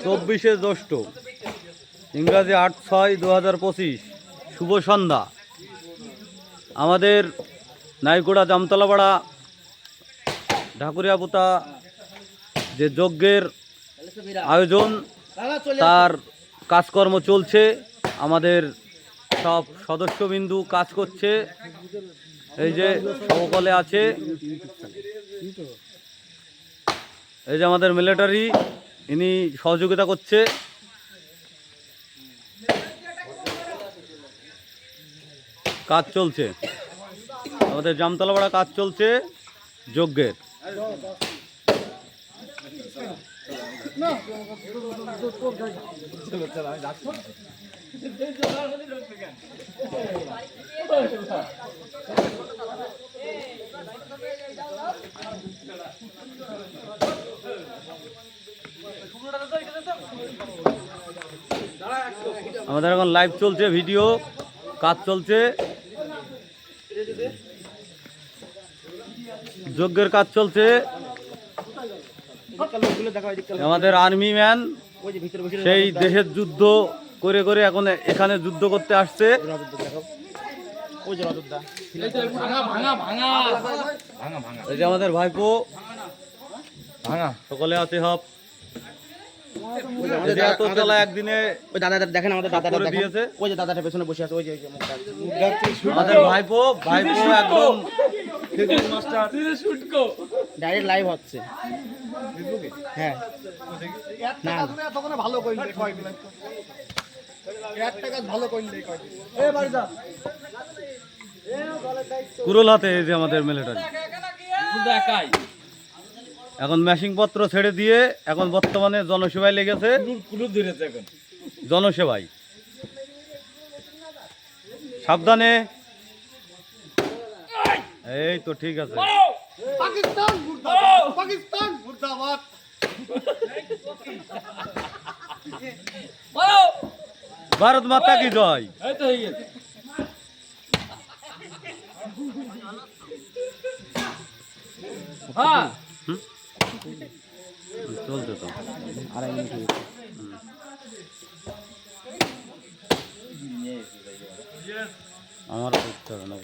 চব্বিশে জ্যৈষ্ঠ ইংরাজি 8/6/2025 শুভ সন্ধ্যা। আমাদের নাইকোড়া জামতলাপাড়া ঢাকুরিয়াপোতা যে যজ্ঞের আয়োজন তার কাজকর্ম চলছে। আমাদের সব সদস্যবিন্দু কাজ করছে। এই যে সকলে আছে, এই যে আমাদের মিলিটারি, ইনি সহযোগিতা করছে। কাজ চলছে, আমাদের জামতলাপাড়া কাজ চলছে যজ্ঞের। আমাদের এখন লাইভ চলছে, ভিডিও কাজ চলছে, যজ্ঞের কাজ চলছে। আমাদের আর্মি ম্যান সেই দেশের যুদ্ধ করে করে এখন এখানে যুদ্ধ করতে আসছে। এই যে আমাদের ভাইপো সকলে আছে সব। একদিনে দেখেন আমাদের দাদা দিয়েছে, ওই যে দাদাটা পেছনে বসে আছে, ওই যে আমাদের ভাইপো একদম ডাইরেক্ট লাইভ হচ্ছে। হ্যাঁ না ভালো কুরল হাতে। এই যে আমাদের মিলিটারি এখন মেশিং পত্র ছেড়ে দিয়ে এখন বর্তমানে জনসেবায় লেগেছে। জনসেবায় সাবধানে। এই তো ঠিক আছে। ভারত মাতা কি জয়। চলছে তো আড়াই মিনিট আমার করতে হবে না।